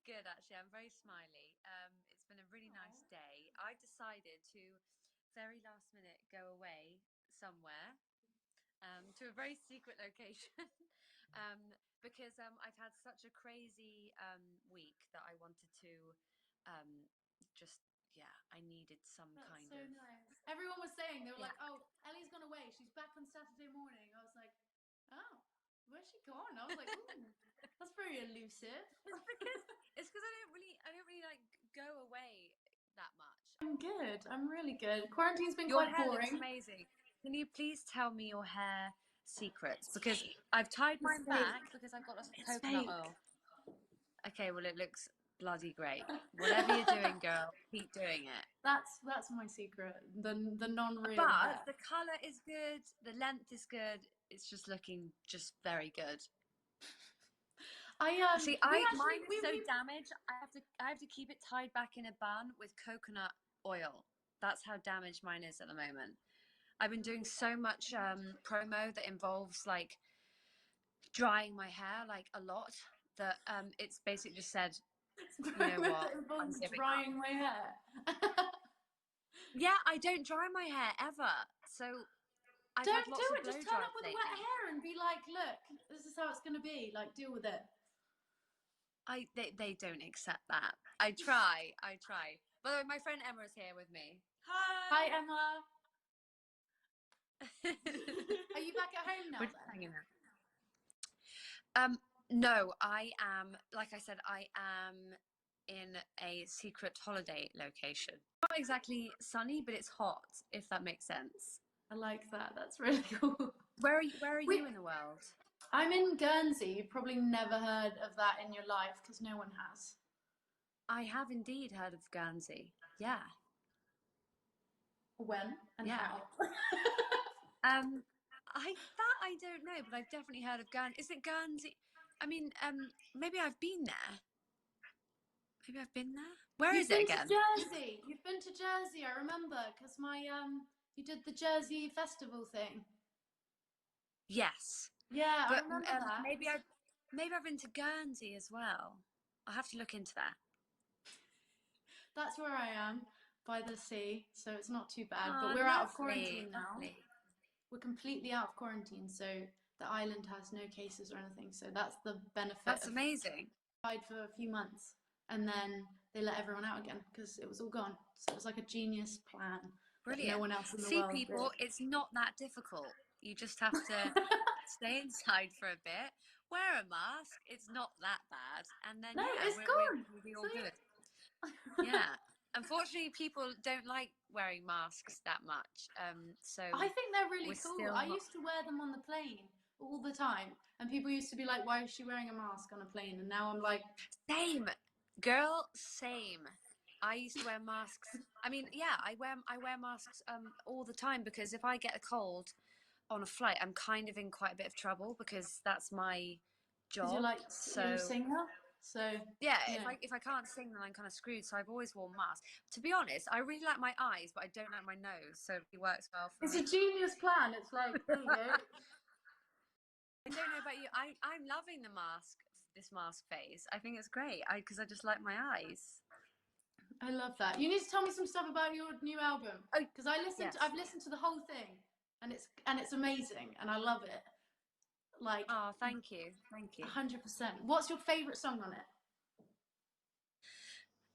good, actually. I'm very smiley. It's been a really nice day. I decided to very last minute go away somewhere to a very secret location because I've had such a crazy week that I wanted to just, yeah, I needed some That's kind so of. nice. Everyone was saying, they were Yeah. like, oh, Ellie's gone away. She's back on Saturday morning. I was like, oh, where's she gone? I was like, ooh, that's very elusive. It's because I don't really like go away that much. I'm good. I'm really good. Quarantine's been Your quite hair looks boring. amazing. Can you please tell me your hair secrets? Because I've tied mine back because I've got lots of It's coconut fake. oil. Okay, well, it looks bloody great. Whatever you're doing, girl, keep doing it. That's my secret. The non-real hair. But the color is good, the length is good. It's just looking just very good. See, We mine actually is so damaged. I have to keep it tied back in a bun with coconut oil. That's how damaged mine is at the moment. I've been doing so much promo that involves like drying my hair like a lot that it's basically just said, you know what, it I'm involves giving up. drying my hair. Yeah, I don't dry my hair ever. So I've had Don't do lots of it. blow Just turn dries up with wet lately. hair and be like, look, this is how it's going to be. Like, deal with it. They don't accept that. I try. By the way, my friend Emma is here with me. Hi, Hi. Emma. Are you back at home now We're just then? hanging out. No, I am, like I said, I am in a secret holiday location. Not exactly sunny, but it's hot, if that makes sense. I like that. That's really cool. Where are you in the world? I'm in Guernsey. You've probably never heard of that in your life because no one has. I have indeed heard of Guernsey. Yeah. When and Yeah. how? I don't know, but I've definitely heard of Guernsey. Is it Guernsey? I mean, maybe I've been there. Maybe I've been there. Where You've is it been to again? Jersey. You've been to Jersey. I remember because you did the Jersey festival thing. Yes, Yeah, I but remember that. maybe I've been to Guernsey as well. I'll have to look into that. That's where I am, by the sea, so it's not too bad. But Oh, we're out of lovely, quarantine now. lovely. We're completely out of quarantine, so the island has no cases or anything. So that's the benefit That's of amazing. tried for a few months, and then they let everyone out again because it was all gone. So it was like a genius plan that no Brilliant. one else in the See, world people, it's not that difficult. You just have to did. stay inside for a bit, wear a mask. It's not that bad, and then No, yeah, it's gone. we'll be all good. Yeah. Unfortunately, people don't like wearing masks that much. So I think they're really we're cool. still I not. used to wear them on the plane all the time, and people used to be like, "Why is she wearing a mask on a plane?" And now I'm like, Same, girl, same. I used to wear masks. I mean, yeah, I wear masks all the time because if I get a cold on a flight, I'm kind of in quite a bit of trouble because that's my because job. you're a So singer, so yeah, you if know. I can't sing, then I'm kind of screwed. So I've always worn masks. To be honest, I really like my eyes, but I don't like my nose, so it works well for It's me. a genius plan. It's like, there you go. I don't know about you. I'm loving this mask phase. I think it's great. Because I just like my eyes. I love that. You need to tell me some stuff about your new album Oh, because yes. I've listened to the whole thing, and it's amazing, and I love it. Like Oh, thank you. Thank you. 100%. What's your favorite song on it?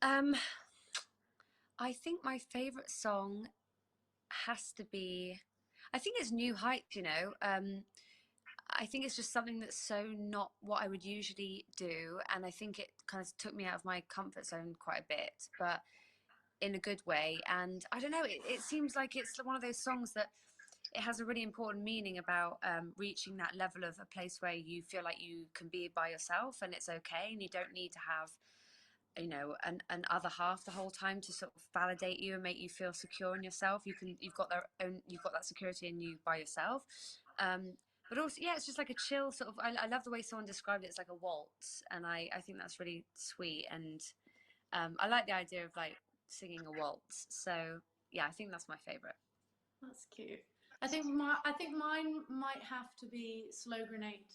Um, I think my favorite song has to be, I think it's New Heights, you know. I think it's just something that's so not what I would usually do. And I think it kind of took me out of my comfort zone quite a bit, but in a good way. And I don't know, it seems like it's one of those songs that it has a really important meaning about reaching that level of a place where you feel like you can be by yourself and it's okay. And you don't need to have, you know, an other half the whole time to sort of validate you and make you feel secure in yourself. You've got that security in you by yourself. But also, yeah, it's just like a chill sort of. I love the way someone described it. It's like a waltz, and I think that's really sweet. And I like the idea of like singing a waltz. So yeah, I think that's my favorite. That's cute. I think mine might have to be Slow Grenade.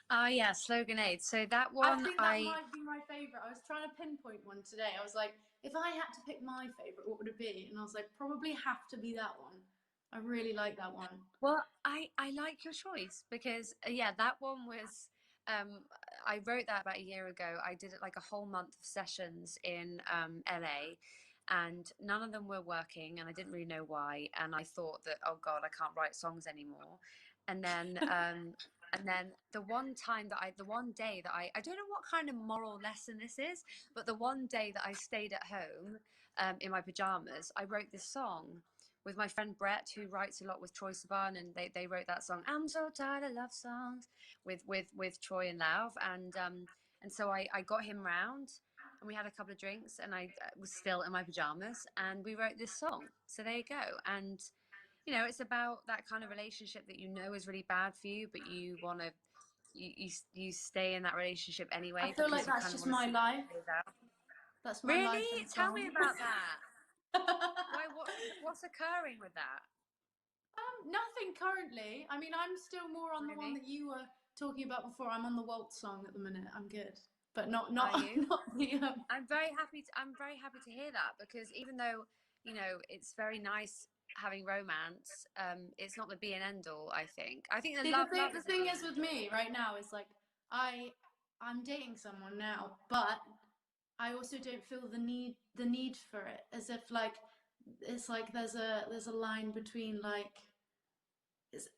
Ah, yeah, Slogan Aid. So that I one, think that might be my favorite. I was trying to pinpoint one today. I was like, if I had to pick my favorite, what would it be? And I was like, probably have to be that one. I really like that one. well, I like your choice because yeah, that one was um I wrote that about a year ago. I did it like a whole month of sessions in LA, and none of them were working, and I didn't really know why, and I thought that, oh God, I can't write songs anymore. And then the one time that the one day that I don't know what kind of moral lesson this is, but the one day that I stayed at home in my pajamas, I wrote this song with my friend Brett, who writes a lot with Troye Sivan, and they wrote that song "I'm So Tired of Love Songs" with Troy and Lav, and so I got him round, and we had a couple of drinks, and I was still in my pajamas, and we wrote this song. So there you go, and it's about that kind of relationship that is really bad for you, but you want to you stay in that relationship I anyway feel like because you that's kind of just want to my see how life. it plays out. That's my life Really? in Tell me song. about that. Why? What's occurring with that? Nothing currently. I mean, I'm still more on the one Really? that you were talking about before. I'm on the waltz song at the minute. I'm good, but not Are not you? not the. I'm very happy to hear that because even though, it's very nice having romance, it's not the be and end all, I think. I think the See, love the is the thing be and is with end all. me right now is like I I'm dating someone now, but I also don't feel the need for it. As if like it's like there's a line between like is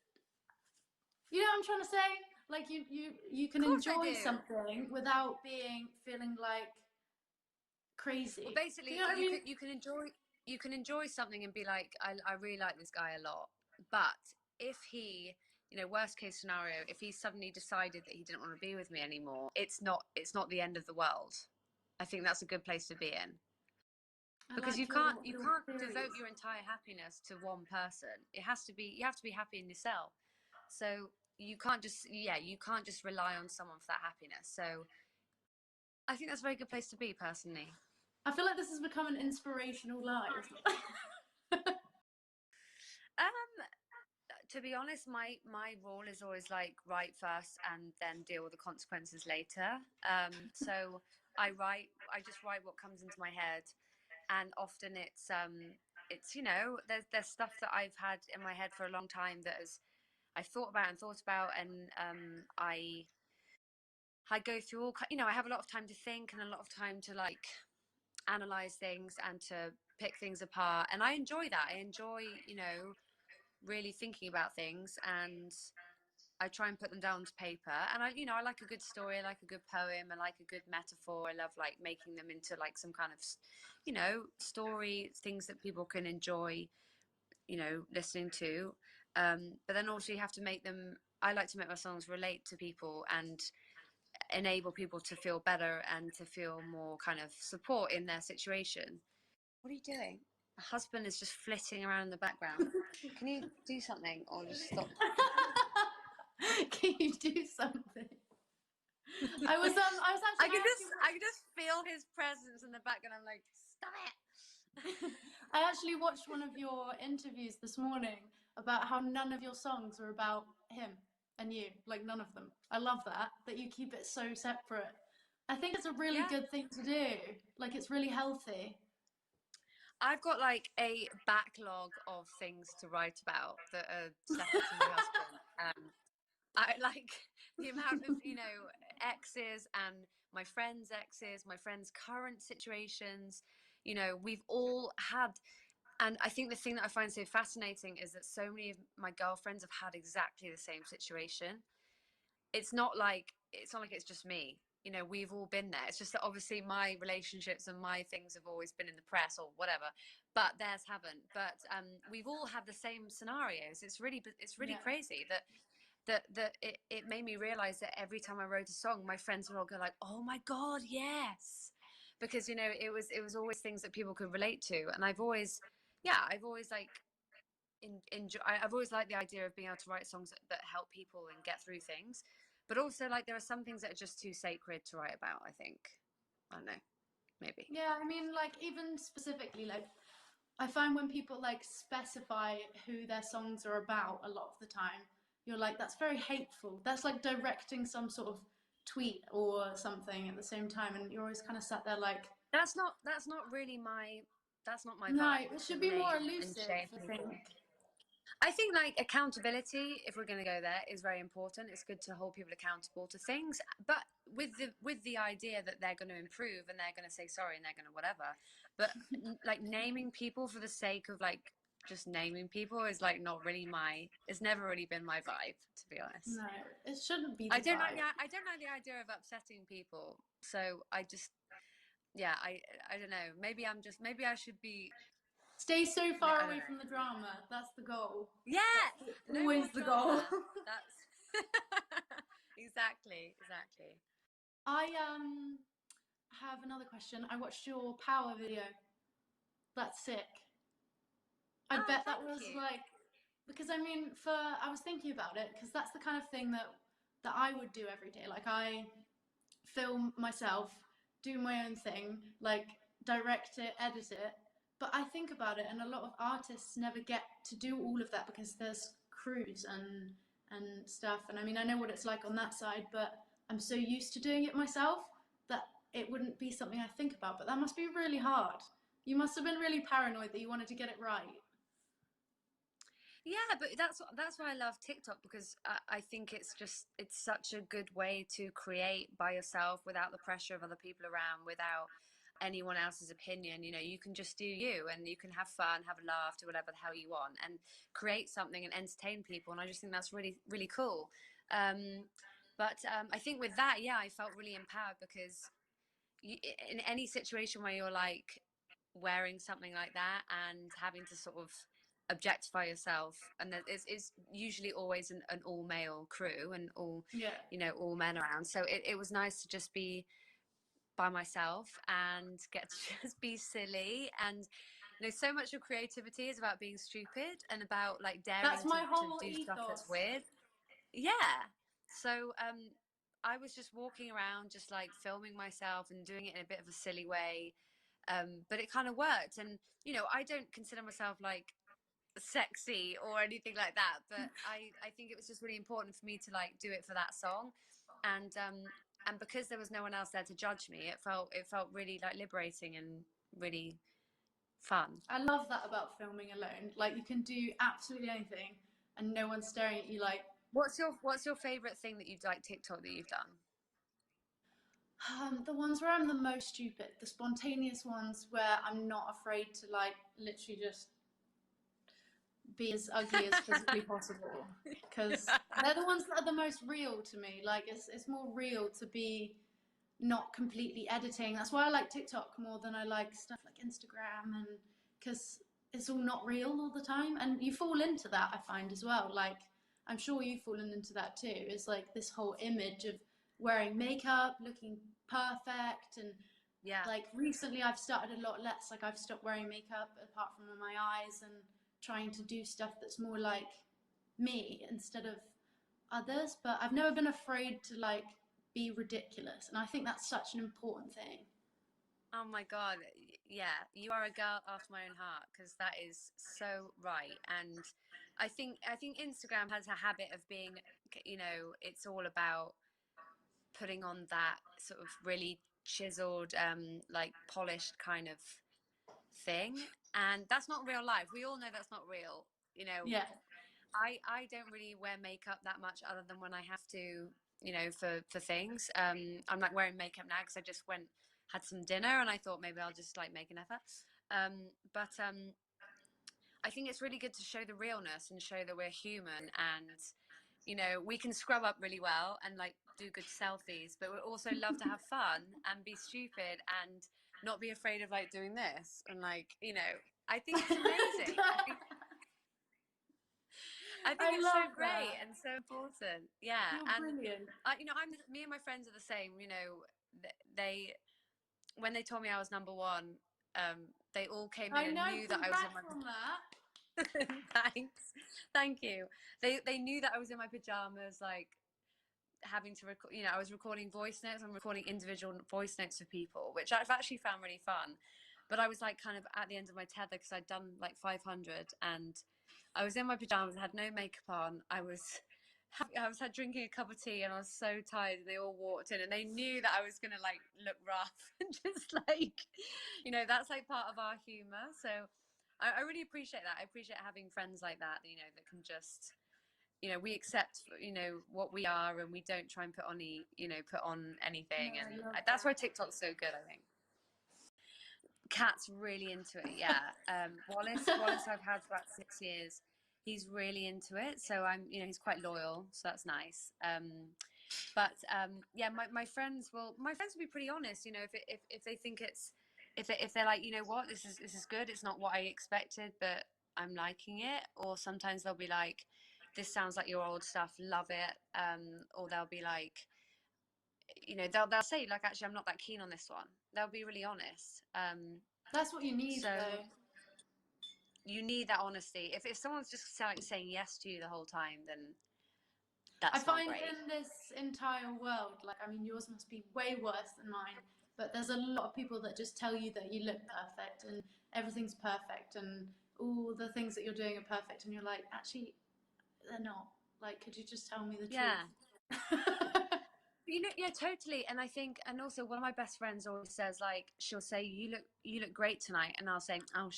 you know what I'm trying to say? Like you Of can course I enjoy do. something without being feeling like Well, crazy. Do you basically, know what I mean? you can enjoy something and be like, I really like this guy a lot. But if he, worst case scenario, if he suddenly decided that he didn't want to be with me anymore, it's not the end of the world. I think that's a good place to be in. I Because like you your can't devote theories. your entire happiness to one person. You have to be happy in yourself. So you can't just rely on someone for that happiness. So I think that's a very good place to be, personally. I feel like this has become an inspirational live. um to be honest, my rule is always like write first and then deal with the consequences later. So I just write what comes into my head, and often it's there's stuff that I've had in my head for a long time that has I've thought about, and I go through I have a lot of time to think and a lot of time to like analyze things and to pick things apart, and I enjoy that. I enjoy really thinking about things, and I try and put them down to paper. And I like a good story, I like a good poem, I like a good metaphor. I love like making them into like some kind of story, things that people can enjoy listening to. But then also you have to make them. I like to make my songs relate to people and enable people to feel better and to feel more kind of support in their situation. What are you doing? My husband is just flitting around in the background. Can you do something or just stop? Can you do something? I was actually I could just feel his presence in the background. I'm like, stop it. I actually watched one of your interviews this morning about how none of your songs are about him and you, like none of them. I love that you keep it so separate. I think it's a really Yeah, good thing to do. Like it's really healthy. I've got like a backlog of things to write about that are separate to my husband. I like the amount of exes and my friends' exes, my friends' current situations. We've all had, and I think the thing that I find so fascinating is that so many of my girlfriends have had exactly the same situation. It's not like it's just me. We've all been there. It's just that obviously my relationships and my things have always been in the press or whatever, but theirs haven't. But we've all had the same scenarios. It's really Yeah. crazy that it made me realize that every time I wrote a song, my friends would all go like, "Oh my God, yes," because it was always things that people could relate to, and I've always like I've always liked the idea of being able to write songs that help people and get through things, but also like there are some things that are just too sacred to write about. I don't know, maybe. Yeah, I mean like even specifically like I find when people like specify who their songs are about a lot of the time, you're like, that's very hateful. That's like directing some sort of tweet or something at the same time, and you're always kind of sat there like, That's not really my that's not my no, vibe it to should be more name and elusive, shame I people. think. I think like accountability, if we're going to go there, is very important. It's good to hold people accountable to things, but with the idea that they're going to improve and they're going to say sorry and they're going to whatever. But like naming people for the sake of like just naming people is like not really my. It's never really been my vibe, to be honest. No, it shouldn't be the vibe. I don't like the idea of upsetting people. So I just yeah I don't know. Maybe I should be. Stay so far I don't away know. from the drama. That's the goal. Yeah, That's no more always the goal. drama. That's exactly. I have another question. I watched your power video. That's sick. I Oh, bet that thank was you. like, because I mean, for I was thinking about it because that's the kind of thing that I would do every day. Like I film myself, do my own thing, like direct it, edit it. But I think about it, and a lot of artists never get to do all of that because there's crews and stuff. And I mean, I know what it's like on that side, but I'm so used to doing it myself that it wouldn't be something I think about. But that must be really hard. You must have been really paranoid that you wanted to get it right. Yeah, but that's why I love TikTok because I think it's such a good way to create by yourself without the pressure of other people around, without anyone else's opinion. You know, you can just do you and you can have fun, have a laugh, do whatever the hell you want, and create something and entertain people. And I just think that's really cool. Um, but I think with that, yeah, I felt really empowered because in any situation where you're like wearing something like that and having to sort of objectify yourself, and it's usually always an all male crew and all Yeah. all men around, so it was nice to just be by myself and get to just be silly. And so much of creativity is about being stupid and about like That's daring my to whole do stuff that's ethos. weird. Yeah. So I was just walking around, just like filming myself and doing it in a bit of a silly way. But it kind of worked. And, I don't consider myself like sexy or anything like that. But I think it was just really important for me to like do it for that song. And because there was no one else there to judge me, it felt really like liberating and really fun. I love that about filming alone. Like you can do absolutely anything and no one's staring at you like What's your favorite thing that you've like TikTok that you've done? the ones where I'm the most stupid, the spontaneous ones where I'm not afraid to like literally just be as ugly as physically possible because they're the ones that are the most real to me. Like it's more real to be not completely editing. That's why I like TikTok more than I like stuff like Instagram, and because it's all not real all the time, and you fall into that. I find as well. Like I'm sure you've fallen into that too. It's like this whole image of wearing makeup, looking perfect, and Yeah. like recently I've started a lot less. Like I've stopped wearing makeup apart from on my eyes and trying to do stuff that's more like me instead of others. But I've never been afraid to like be ridiculous, and I think that's such an important thing. Oh my God. Yeah, you are a girl after my own heart because that is so right. And I think Instagram has a habit of being, it's all about putting on that sort of really chiseled, like polished kind of thing. And that's not real life. We all know that's not real. You know, Yeah. I don't really wear makeup that much other than when I have to, for things. I'm like wearing makeup now because I just had some dinner and I thought maybe I'll just like make an effort. But I think it's really good to show the realness and show that we're human and we can scrub up really well and like do good selfies, but we also love to have fun and be stupid and not be afraid of like doing this and like, I think it's amazing. I think I it's so love great that. and so important. Yeah. You're And brilliant. me and my friends are the same. They when they told me I was number one, they all came in I and know, knew that I was in congrats my on that. thanks, thank you. They knew that I was in my pajamas, like having to record. I was recording voice notes. I'm recording individual voice notes for people, which I've actually found really fun. But I was like kind of at the end of my tether because I'd done like 500 and I was in my pajamas, I had no makeup on. I was I was had drinking a cup of tea and I was so tired and they all walked in and they knew that I was gonna like look rough and just like, that's like part of our humor. So I really appreciate that. I appreciate having friends like that, that can just, we accept, what we are and we don't try and put on No, anything. I And love that's that. why TikTok's so good, I think. Cat's really into it, yeah. Wallace I've had for about 6 years. He's really into it. So he's quite loyal, so that's nice. But yeah, my friends will be pretty honest, if they think if they're like, what, this is good, it's not what I expected, but I'm liking it. Or sometimes they'll be like, this sounds like your old stuff, love it. Or they'll be like, they'll say like, actually, I'm not that keen on this one. They'll be really honest. That's what you need, So though. you need that honesty. If someone's just like saying yes to you the whole time, then I that's not find great. in this entire world, like, I mean, yours must be way worse than mine, but there's a lot of people that just tell you that you look perfect and everything's perfect and all the things that you're doing are perfect, and you're like, actually, they're not. Like, could you just tell me the truth? Yeah. Yeah, totally. And I think, and also one of my best friends always says, like, she'll say, you look great tonight. And I'll say, oh,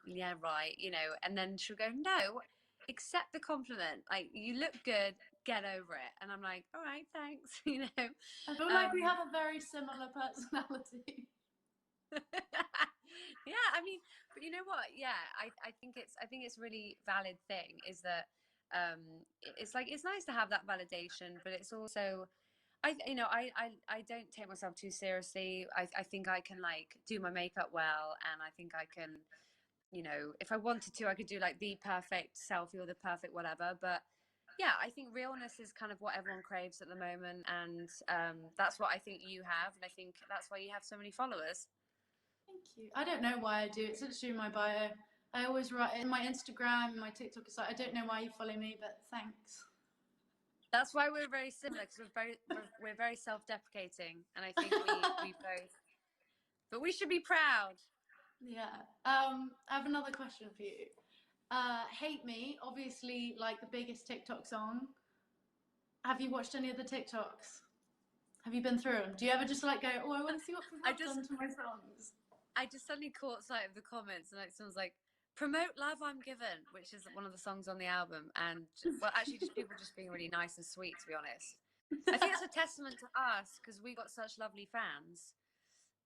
yeah, right. And then she'll go, no, accept the compliment. Like, you look good, get over it. And I'm like, all right, thanks. I feel like we Um, have a very similar personality. yeah, I mean, but you know what? Yeah, I think it's really valid thing is that, it's like, it's nice to have that validation, but it's also, I don't take myself too seriously. I think I can like do my makeup well, and I think I can, if I wanted to, I could do like the perfect selfie or the perfect whatever. But yeah, I think realness is kind of what everyone craves at the moment, and that's what I think you have, and I think that's why you have so many followers. Thank you. I don't know why I do. It's literally in my bio. I always write in my Instagram, my TikTok. It's like, I don't know why you follow me, but thanks. That's why we're very similar, because we're very self-deprecating, and I think we both. But we should be proud. Yeah. I have another question for you. Hate Me, obviously, like the biggest TikTok song. Have you watched any of the TikToks? Have you been through them? Do you ever just like go, oh, I want to see what people I have just done to my songs? I just suddenly caught sight of the comments, and like someone's like, "Promote Love I'm Given," which is one of the songs on the album, and well, actually, just people just being really nice and sweet. To be honest, I think it's a testament to us because we got such lovely fans.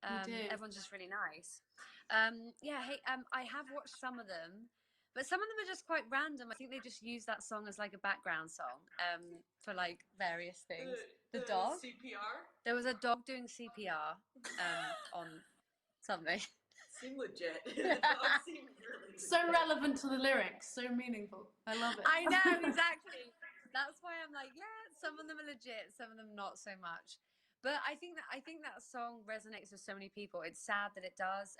You do. Everyone's just really nice. Yeah, hey, I have watched some of them, but some of them are just quite random. I think they just use that song as like a background song, for like various things. The dog. CPR? There was a dog doing CPR, on something. Seemed legit. The dog seemed really legit. So relevant to the lyrics, so meaningful. I love it. I know, exactly. That's why I'm like, yeah, some of them are legit, some of them not so much. But I think that song resonates with so many people. It's sad that it does,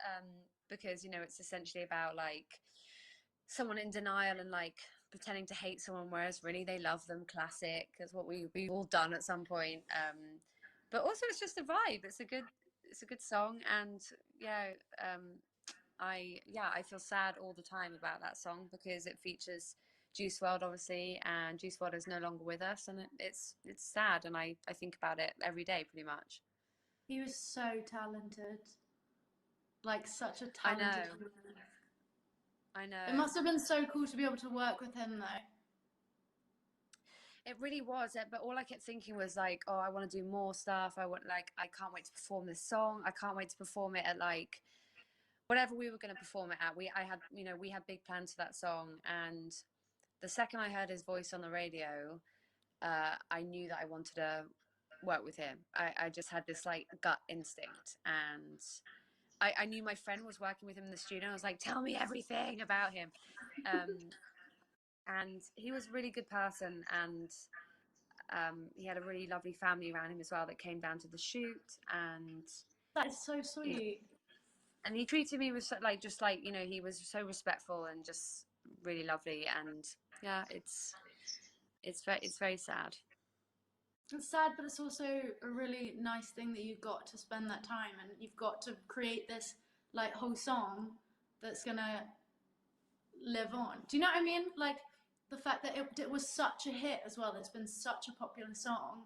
because it's essentially about like someone in denial and like pretending to hate someone, whereas really they love them. Classic, is what we've all done at some point. But also it's just a vibe. It's a good song, and yeah, I feel sad all the time about that song because it features Juice WRLD, obviously, and Juice WRLD is no longer with us, and it's sad, and I think about it every day pretty much. He was so talented. Like, such a I talented know, human. I It know. must have been so cool to be able to work with him, though. It really was it, but all I kept thinking was like, oh, I want to do more stuff. I can't wait to perform this song. I can't wait to perform it at like whatever we were going to perform it at. We had big plans for that song, and the second I heard his voice on the radio, I knew that I wanted to work with him. I just had this like gut instinct, and I knew my friend was working with him in the studio. I was like, tell me everything about him. Um, and he was a really good person, and he had a really lovely family around him as well that came down to the shoot, and That is so sweet. he treated me with like just like he was so respectful and just really lovely, and yeah, it's very sad. It's sad, but it's also a really nice thing that you've got to spend that time and you've got to create this like whole song that's gonna live on. Do you know what I mean? Like, the fact that it was such a hit as well. It's been such a popular song.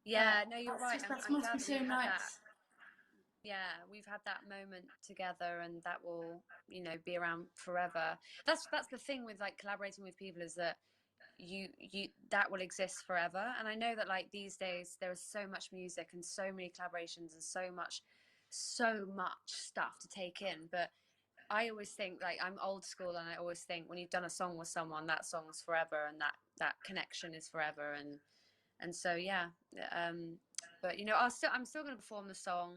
Yeah, no, you're right. That I'm must be glad that so we've had that. nice. Yeah, we've had that moment together, and that will, be around forever. That's the thing with like collaborating with people, is that you that will exist forever. And I know that like these days there is so much music and so many collaborations and so much stuff to take in, but I always think, like, I'm old school, and I always think when you've done a song with someone, that song's forever, and that connection is forever. And so yeah, but I'm still going to perform the song.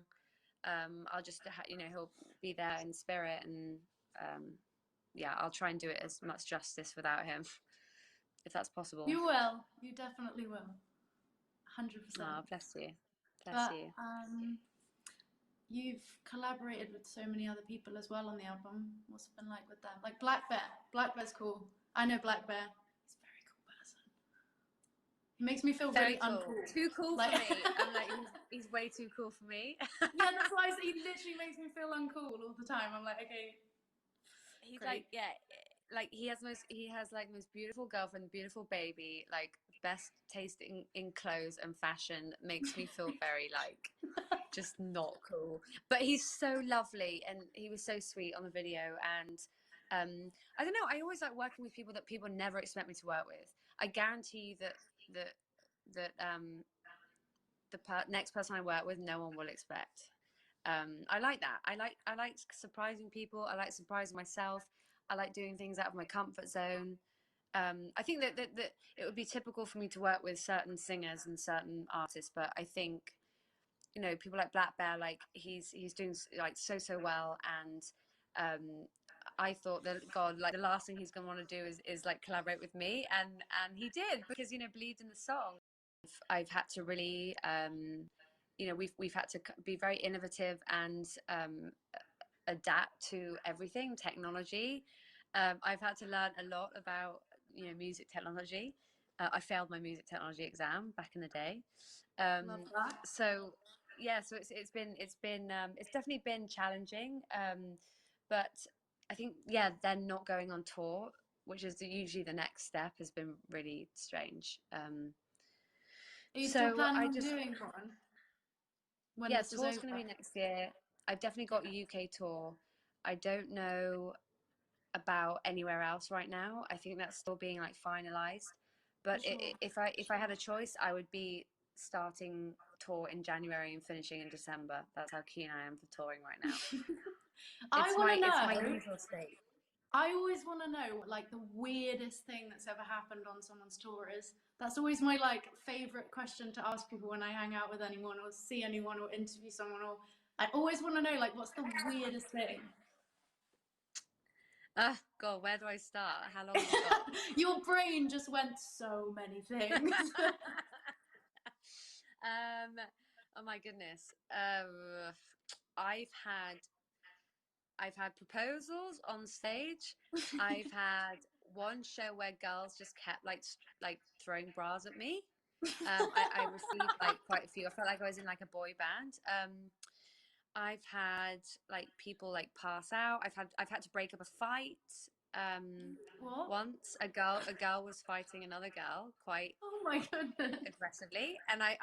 I'll just he'll be there in spirit, and yeah, I'll try and do it as much justice without him, if that's possible. You will. You definitely will. 100%. Oh, bless you. Bless But you. you've collaborated with so many other people as well on the album. What's it been like with them? Like Black Bear. Black Bear's cool. I know Black Bear. He's a very cool person. He makes me feel Very really cool. uncool. Too cool Like, for me. I'm like, he's way too cool for me. yeah, that's why he literally makes me feel uncool all the time. I'm like, okay. He's great. like, yeah, like he has like the most beautiful girlfriend, beautiful baby, like best taste in clothes and fashion. Makes me feel very like just not cool. But he's so lovely, and he was so sweet on the video. And I don't know, I always like working with people that people never expect me to work with. I guarantee that the next person I work with, no one will expect. I like that. I like surprising people. I like surprising myself. I like doing things out of my comfort zone. I think that it would be typical for me to work with certain singers and certain artists, but I think people like Black Bear, like he's doing like so well, and I thought that God, like the last thing he's gonna want to do is like collaborate with me, and he did, because believed in the song. I've had to really we've had to be very innovative and adapt to everything technology. I've had to learn a lot about music technology. I failed my music technology exam back in the day. Love that. So yeah, so it's definitely been challenging. But I think, yeah, then not going on tour, which is usually the next step, has been really strange. Are you So still planning I on just doing one when yeah, this is tour's over? going to be next year. I've definitely got a UK tour. I don't know about anywhere else right now. I think that's still being like finalized. But For sure. if I had a choice, I would be starting tour in January and finishing in December. That's how keen I am for touring right now. I want to know. It's my usual state. I always want to know what, like, the weirdest thing that's ever happened on someone's tour is. That's always my like favorite question to ask people when I hang out with anyone or see anyone or interview someone. Or I always want to know, like, what's the weirdest thing? God, where do I start? How long have you got? Your brain just went so many things. Oh my goodness. I've had proposals on stage. I've had one show where girls just kept like throwing bras at me. I received like quite a few. I felt like I was in like a boy band. I've had like people like pass out. I've had to break up a fight. What? Once a girl was fighting another girl quite Oh my goodness. aggressively, and I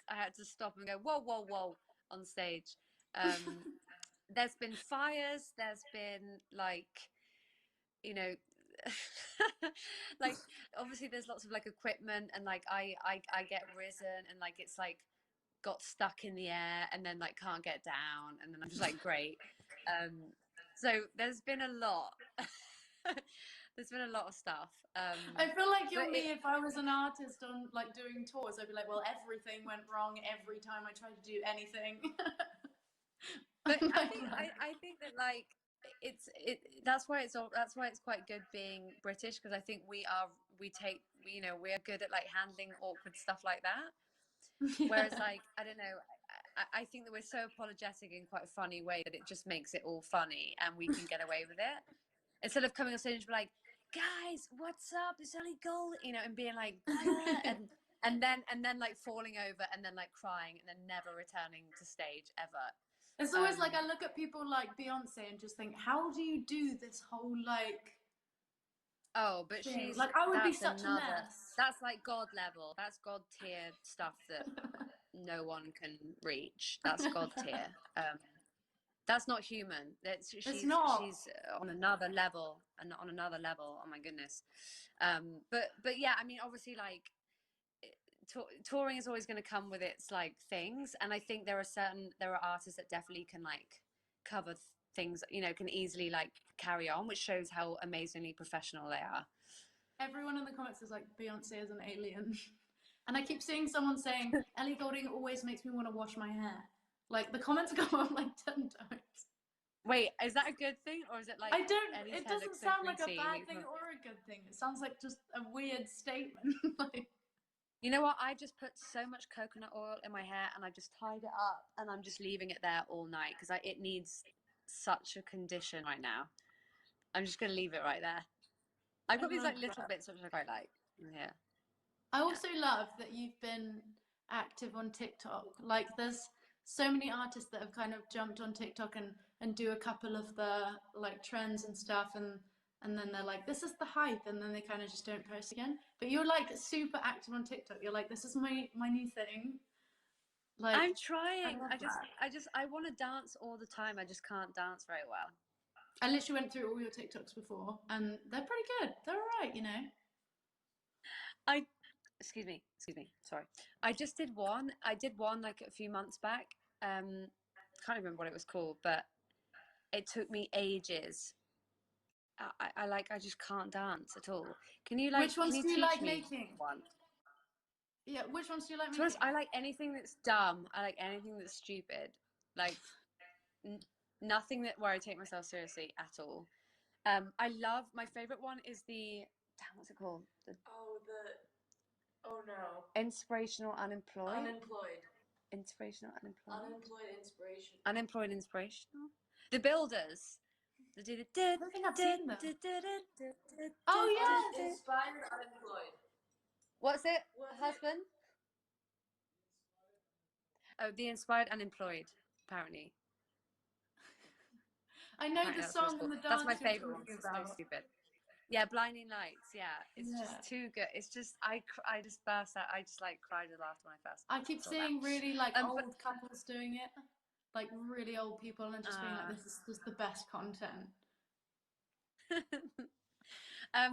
had to stop and go, whoa on stage. There's been fires. There's been like like obviously there's lots of like equipment, and like I get risen, and like it's like got stuck in the air and then like can't get down, and then I'm just like great. So there's been a lot. There's been a lot of stuff. I feel like you're me if I was an artist on like doing tours. I'd be like, well, everything went wrong every time I tried to do anything. But I think that like that's why it's quite good being British, because I think we're good at like handling awkward stuff like that. Yeah. Whereas like I don't know, I think that we're so apologetic in quite a funny way that it just makes it all funny, and we can get away with it instead of coming on stage and be like, guys, what's up? It's Ellie Goulding, and being like, and then like falling over and then like crying and then never returning to stage ever. It's always like I look at people like Beyonce and just think, how do you do this whole like Oh, but thing. she's Like, I would be that's such a another. mess. That's like God level. That's God tier stuff that no one can reach. That's God tier. That's not human. That's It's not. she's on another level, and on another level. Oh my goodness. But yeah, I mean, obviously, like touring is always going to come with its like things, and I think there are artists that definitely can like cover things, you know, can easily like carry on, which shows how amazingly professional they are. Everyone in the comments is like, Beyonce is an alien. And I keep seeing someone saying, Ellie Goulding always makes me want to wash my hair. Like, the comments go on like 10 times. Wait, is that a good thing, or is it like I don't, Ellie's it hair doesn't looks so sound like a greasy? bad thing or a good thing. It sounds like just a weird statement. Like, You know what? I just put so much coconut oil in my hair, and I just tied it up, and I'm just leaving it there all night because it needs such a condition right now. I'm just gonna leave it right there. I've I got these love like little that. bits which I quite like. Yeah. I also love that you've been active on TikTok. Like, there's so many artists that have kind of jumped on TikTok and do a couple of the like trends and stuff, and then they're like, this is the hype, and then they kind of just don't post again. But you're like super active on TikTok. You're like, this is my new thing. Like, I'm I trying. love that. I want to dance all the time. I just can't dance very well. I literally went through all your TikToks before, and they're pretty good. They're all right, you know. I excuse me, sorry. I just did one. I did one like a few months back. Can't remember what it was called, but it took me ages. I just can't dance at all. Which Can ones you do you teach like me making? one? Yeah, which ones do you like To be honest, making? I like anything that's dumb. I like anything that's stupid. Like n- nothing that where I take myself seriously at all. I love my favorite one is the damn, what's it called? The Oh no. inspirational unemployed. Unemployed. Inspirational unemployed. Unemployed inspiration. Unemployed inspirational. The Builders. I don't think I've seen them. Oh yes. Inspired unemployed. What's it, What's husband? Oh, the Inspired Unemployed, apparently. I know Apparently the that's what it's song called. and the That's my dance you're favorite one. talking It's so about. stupid. Yeah, Blinding Lights. Yeah, it's Yeah. just too good. It's just I just burst out. I just like cried and laughed when I first I keep saw that. seeing really like But old couples doing it, like really old people, and just being like, this is just the best content. I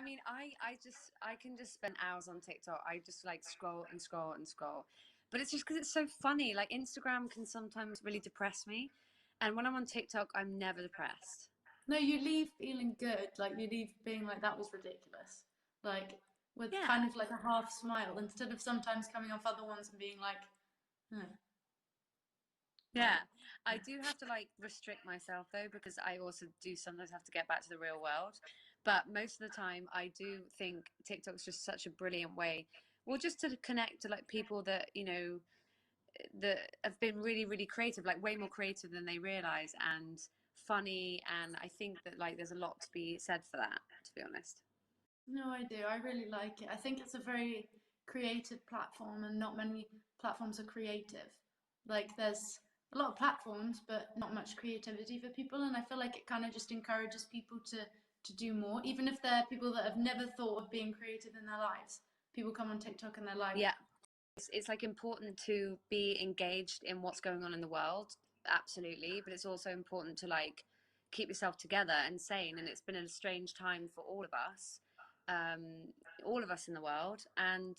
mean, I can just spend hours on TikTok. I just like scroll and scroll and scroll, but it's just because it's so funny. Like Instagram can sometimes really depress me, and when I'm on TikTok, I'm never depressed. No, you leave feeling good. Like, you leave being like, that was ridiculous. Like, with Yeah. kind of like a half smile, instead of sometimes coming off other ones and being like, Yeah, I do have to like restrict myself though, because I also do sometimes have to get back to the real world. But most of the time, I do think TikTok's just such a brilliant way, well, just to connect to like people that, you know, that have been really, really creative, like way more creative than they realize, and funny. And I think that like there's a lot to be said for that, to be honest. No, I do. I really like it. I think it's a very creative platform, and not many platforms are creative. Like, there's a lot of platforms, but not much creativity for people, and I feel like it kind of just encourages people to do more, even if they're people that have never thought of being creative in their lives. People come on TikTok and they're like, Yeah, it's like important to be engaged in what's going on in the world, absolutely, but it's also important to like keep yourself together and sane. And it's been a strange time for all of us in the world, and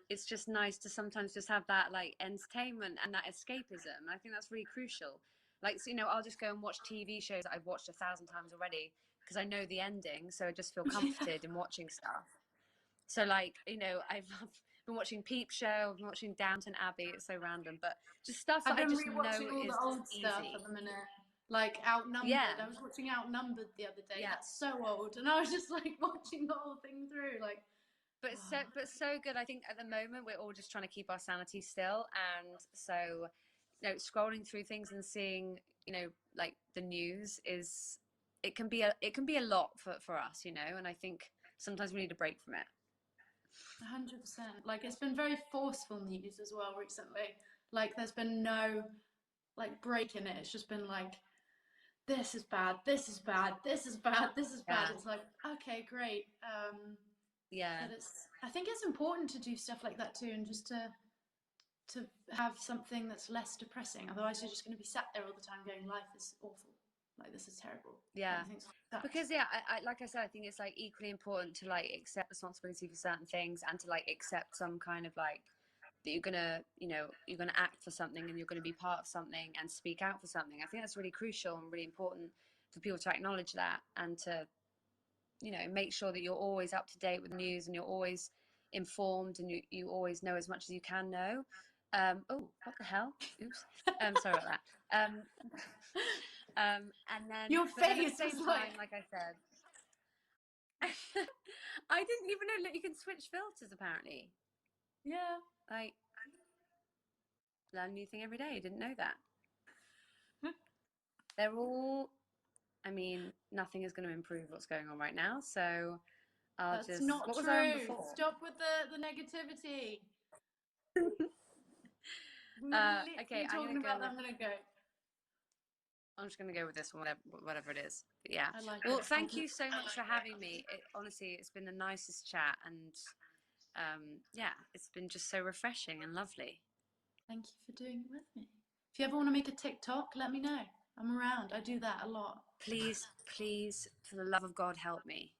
it's just nice to sometimes just have that like entertainment and that escapism. I think that's really crucial. Like, so, you know, I'll just go and watch TV shows that I've watched 1,000 times already because I know the ending, so I just feel yeah. comforted in watching stuff. So like, you know, I've been watching Peep Show, I've been watching Downton Abbey. It's so random, but just stuff I've that I been just know rewatching all is the old stuff at easy. the minute. Like, Outnumbered. Yeah, I was watching Outnumbered the other day. yeah. That's so old, and I was just like watching the whole thing through. Like, But so good. I think at the moment we're all just trying to keep our sanity still, and so, you know, scrolling through things and seeing, you know, like the news is, it can be a lot for us, you know, and I think sometimes we need a break from it. 100%. Like, it's been very forceful news as well recently. Like, there's been no like break in it. It's just been like this is bad, this is bad, this is bad, this is bad. Yeah. It's like, okay, great. Yeah. But I think it's important to do stuff like that too, and just to have something that's less depressing. Otherwise, you're just going to be sat there all the time going, life is awful. Like, this is terrible. Yeah. Everything sucks. Because yeah, I like I said, I think it's like equally important to like accept responsibility for certain things and to like accept some kind of like that you're gonna, you know, you're gonna act for something and you're gonna be part of something and speak out for something. I think that's really crucial and really important for people to acknowledge that and to, you know, make sure that you're always up to date with the news and you're always informed and you always know as much as you can know. Oh, what the hell? Oops. Sorry about that. And then, Your but then at the face same was time, like I said, I didn't even know that you can switch filters apparently. yeah. Like, learn a new thing every day. I didn't know that. They're all, I mean, nothing is going to improve what's going on right now. So I'll That's just, not what was I on true. before? Stop with the negativity. We were Okay, literally I'm talking going to go about that with, a minute ago. I'm just going to go with this one, whatever it is. But yeah. I like Well, it. thank you so much for having me. Honestly, it's been the nicest chat and yeah, it's been just so refreshing and lovely. Thank you for doing it with me. If you ever want to make a TikTok, let me know. I'm around. I do that a lot. Please, please, for the love of God, help me.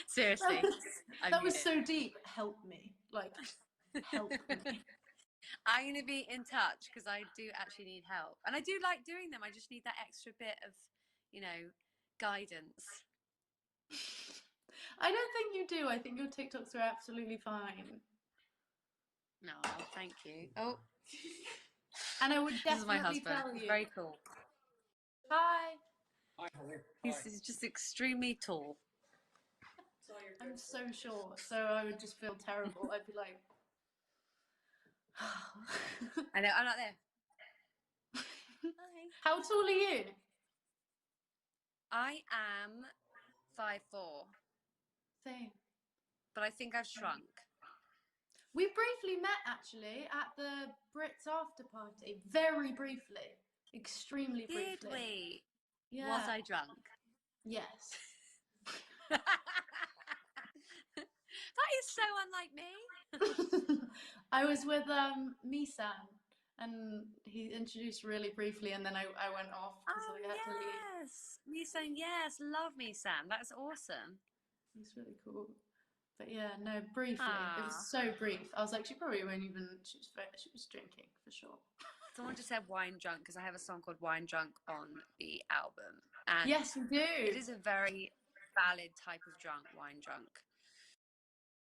Seriously, that was so deep. Help me. Like, help me. I'm going to be in touch because I do actually need help. And I do like doing them. I just need that extra bit of, you know, guidance. I don't think you do. I think your TikToks are absolutely fine. No, thank you. Oh. And I would This is my definitely husband. tell He's you. very cool. Hi. Hi, Holly. He's just extremely tall. I'm so short, so I would just feel terrible. I'd be like, I know, I'm not there. Hi. how tall are you? I am 5'4", Same. but I think I've shrunk. We briefly met actually at the Brits after party. Very briefly. Extremely briefly. Did we? Yeah. Was I drunk? Yes. That is so unlike me. I was with Misan and he introduced really briefly and then I went off because Oh I had to leave. yes, Misan, yes, love Misan. That's awesome. It's really cool. But yeah, no, briefly. It was Ah. so brief. I was like, she probably won't even. She was drinking for sure. Someone just said wine drunk because I have a song called Wine Drunk on the album. And yes, you do. it is a very valid type of drunk, wine drunk.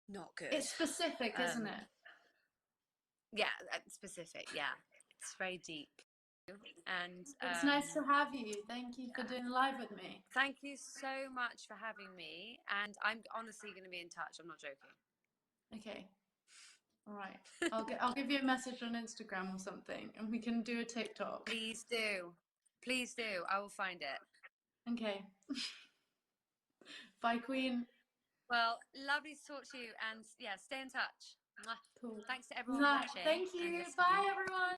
Not good. It's specific, isn't it? Yeah, specific. Yeah, it's very deep. And It's nice to have you. Thank you for doing live with me. thank you so much for having me. And I'm honestly going to be in touch. I'm not joking. Okay. All right. I'll give you a message on Instagram or something, and we can do a TikTok. Please do. Please do. I will find it. Okay. Bye, Queen. Well, lovely to talk to you, and yeah, stay in touch. Cool. Thanks to everyone Night. watching. Thank and you. listening. Bye, everyone.